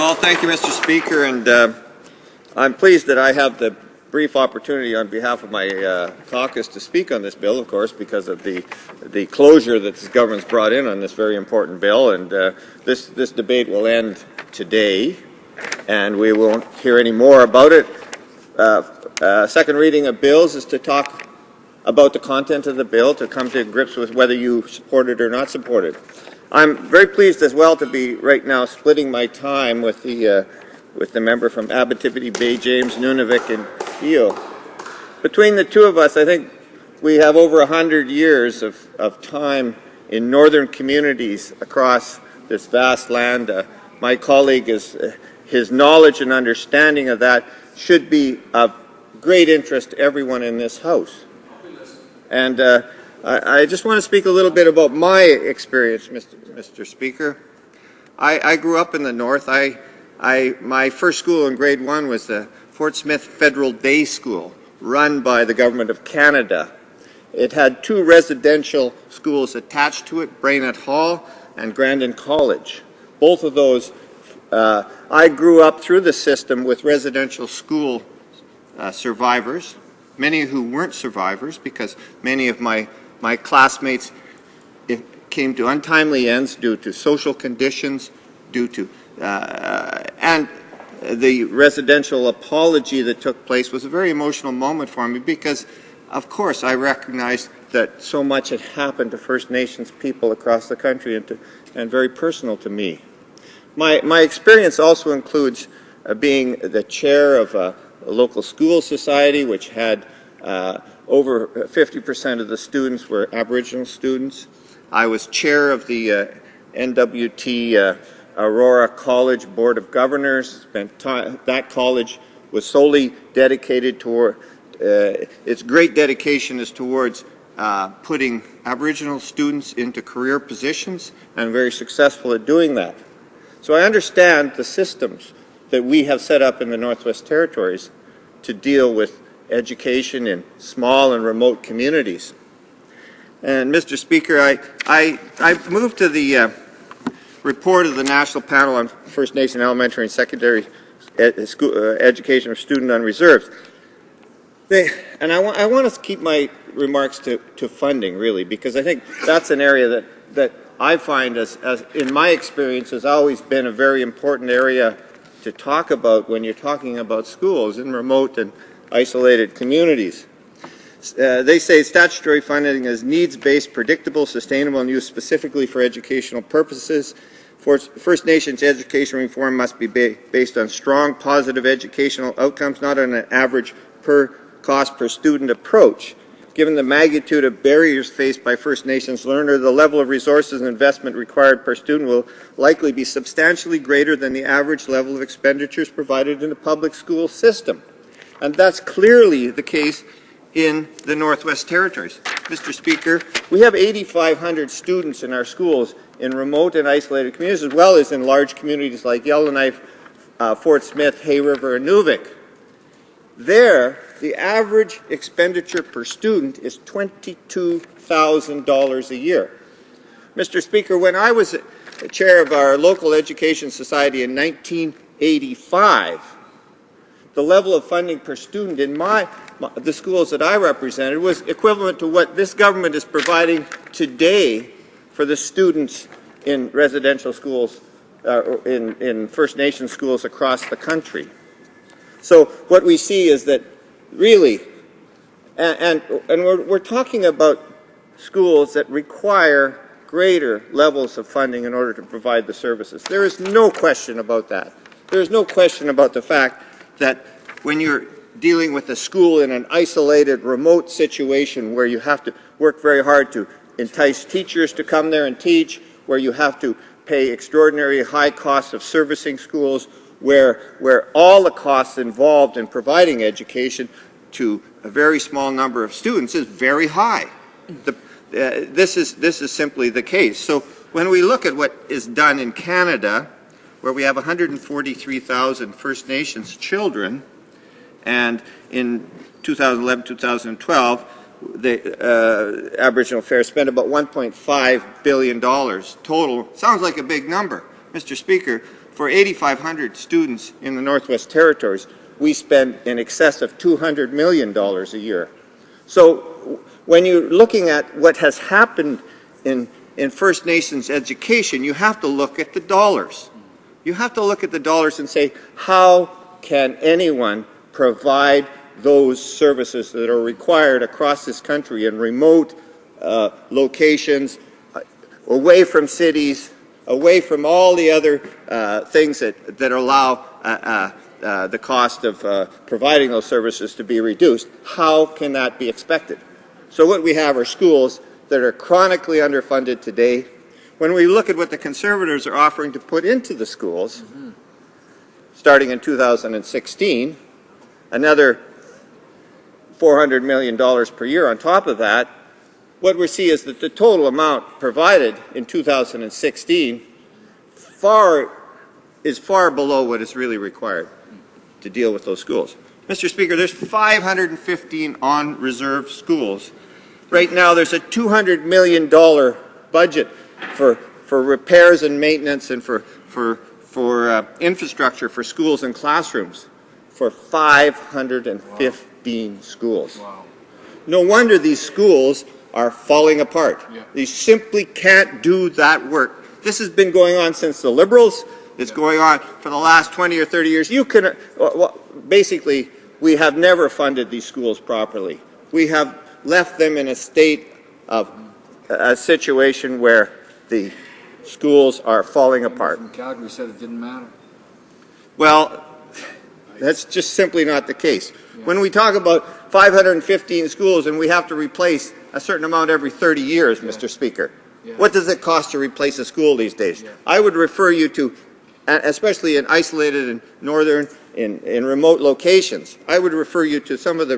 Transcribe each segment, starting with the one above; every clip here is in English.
Well, thank you, Mr. Speaker, and I'm pleased that I have the brief opportunity on behalf of my caucus to speak on this bill, of course, because of the closure that this government's brought in on this very important bill. And this debate will end today, and we won't hear any more about it. Second reading of bills is to talk about the content of the bill, to come to grips with whether you support it or not support it. I'm very pleased as well to be right now splitting my time with the member from Abitibi, Baie-James, Nunavik, and Eeyou. Between the two of us, I think we have over 100 years of time in northern communities across this vast land. My colleague, his knowledge and understanding of that should be of great interest to everyone in this House. And I just want to speak a little bit about my experience, Mr. Speaker. I grew up in the north. My first school in grade 1 was the Fort Smith Federal Day School, run by the Government of Canada. It had 2 residential schools attached to it, Brainerd Hall and Grandin College. Both of those, I grew up through the system with residential school survivors, many who weren't survivors because many of my classmates came to untimely ends due to social conditions, due to and the residential apology that took place was a very emotional moment for me because, of course, I recognized that so much had happened to First Nations people across the country and very personal to me. My experience also includes being the chair of a local school society which had over 50% of the students were Aboriginal students. I was chair of the NWT Aurora College Board of Governors. That college was solely dedicated toward, its great dedication is towards putting Aboriginal students into career positions, and very successful at doing that. So I understand the systems that we have set up in the Northwest Territories to deal with education in small and remote communities. And Mr. Speaker, I moved to the report of the National Panel on First Nation Elementary and Secondary Education of Student on Reserves. And I want to keep my remarks to funding, really, because I think that's an area that I find, as in my experience, has always been a very important area to talk about when you're talking about schools in remote and isolated communities. They say statutory funding is needs-based, predictable, sustainable, and used specifically for educational purposes. First Nations education reform must be based on strong, positive educational outcomes, not on an average cost per student approach. Given the magnitude of barriers faced by First Nations learners, the level of resources and investment required per student will likely be substantially greater than the average level of expenditures provided in the public school system. And that's clearly the case in the Northwest Territories. Mr. Speaker, we have 8,500 students in our schools in remote and isolated communities, as well as in large communities like Yellowknife, Fort Smith, Hay River, and Nunavik. There, the average expenditure per student is $22,000 a year. Mr. Speaker, when I was chair of our local education society in 1985, the level of funding per student in the schools that I represented was equivalent to what this government is providing today for the students in residential schools, in First Nation schools across the country. So what we see is that really, and we're talking about schools that require greater levels of funding in order to provide the services. There is no question about that. There is no question about the fact that when you're dealing with a school in an isolated, remote situation where you have to work very hard to entice teachers to come there and teach, where you have to pay extraordinary high costs of servicing schools, where all the costs involved in providing education to a very small number of students is very high. This is simply the case. So when we look at what is done in Canada, where we have 143,000 First Nations children, and in 2011-2012, the Aboriginal Affairs spent about $1.5 billion total. Sounds like a big number. Mr. Speaker, for 8,500 students in the Northwest Territories, we spend in excess of $200 million a year. So when you're looking at what has happened in First Nations education, you have to look at the dollars. You have to look at the dollars and say, how can anyone provide those services that are required across this country in remote locations, away from cities, away from all the other things that allow the cost of providing those services to be reduced? How can that be expected? So what we have are schools that are chronically underfunded today. When we look at what the Conservatives are offering to put into the schools, starting in 2016, another $400 million per year on top of that, what we see is that the total amount provided in 2016 is far below what is really required to deal with those schools. Mr. Speaker, there's 515 on-reserve schools. Right now there's a $200 million budget for repairs and maintenance and for infrastructure for schools and classrooms for 515 schools. Wow. No wonder these schools are falling apart. Yeah. They simply can't do that work. This has been going on since the Liberals. It's going on for the last 20 or 30 years. You can, basically, we have never funded these schools properly. We have left them in a state of a situation where the schools are falling apart. From Calgary said it didn't matter. Well, that's just simply not the case. Yeah. When we talk about 515 schools and we have to replace a certain amount every 30 years, yeah. Mr. Speaker, yeah. What does it cost to replace a school these days? Yeah. I would refer you to, especially in isolated and northern, in remote locations, I would refer you to some of the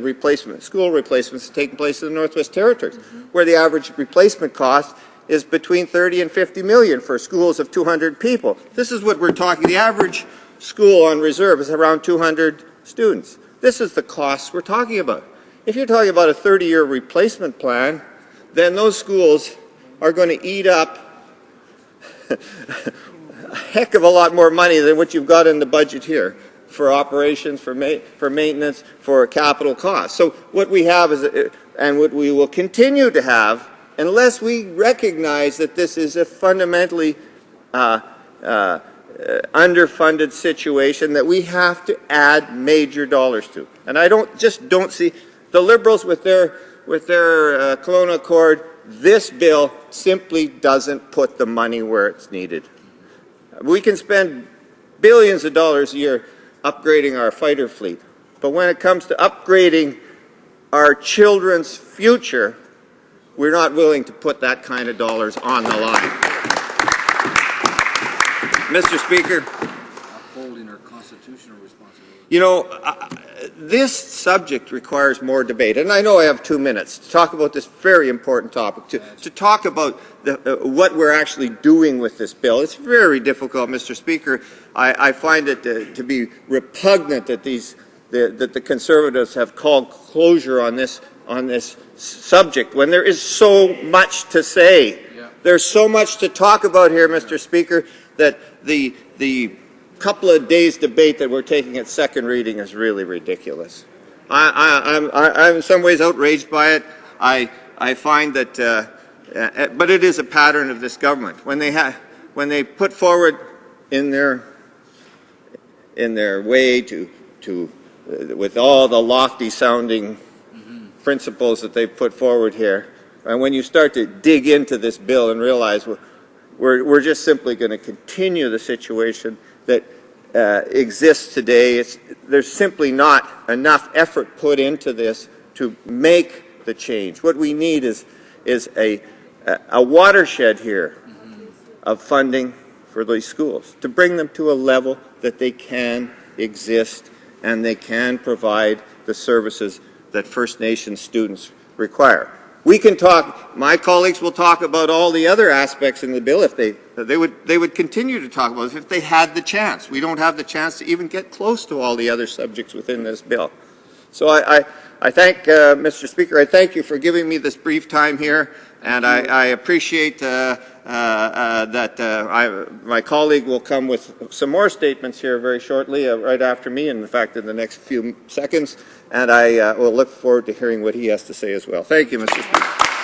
school replacements taking place in the Northwest Territories, where the average replacement cost is between 30 and 50 million for schools of 200 people. This is what we're talking. The average school on reserve is around 200 students. This is the costs we're talking about. If you're talking about a 30-year replacement plan, then those schools are going to eat up a heck of a lot more money than what you've got in the budget here for operations, for maintenance, for capital costs. So what we have is, and what we will continue to have, unless we recognize that this is a fundamentally underfunded situation that we have to add major dollars to. And I don't see the Liberals with their Kelowna Accord. This bill simply doesn't put the money where it's needed. We can spend billions of dollars a year upgrading our fighter fleet, but when it comes to upgrading our children's future, we're not willing to put that kind of dollars on the line. Mr. Speaker, upholding our constitutional responsibility. You know, this subject requires more debate, and I know I have 2 minutes to talk about this very important topic, to talk about what we're actually doing with this bill. It's very difficult, Mr. Speaker. I find it to be repugnant that the Conservatives have called closure on this subject when there is so much to say. Yeah. There's so much to talk about here, Mr. Speaker, that the couple of days debate that we're taking at second reading is really ridiculous. I'm in some ways outraged by it. I find that, but it is a pattern of this government. When they put forward in their way to with all the lofty sounding principles that they put forward here, and when you start to dig into this bill and realize we're just simply going to continue the situation that exists today. There's simply not enough effort put into this to make the change. What we need is a watershed here of funding for these schools to bring them to a level that they can exist and they can provide the services that First Nations students require. We can talk, my colleagues will talk about all the other aspects in the bill if they would continue to talk about it if they had the chance. We don't have the chance to even get close to all the other subjects within this bill. So I thank, Mr. Speaker, I thank you for giving me this brief time here, and I appreciate my colleague will come with some more statements here very shortly, right after me, and in fact in the next few seconds, and I will look forward to hearing what he has to say as well. Thank you, Mr. Speaker.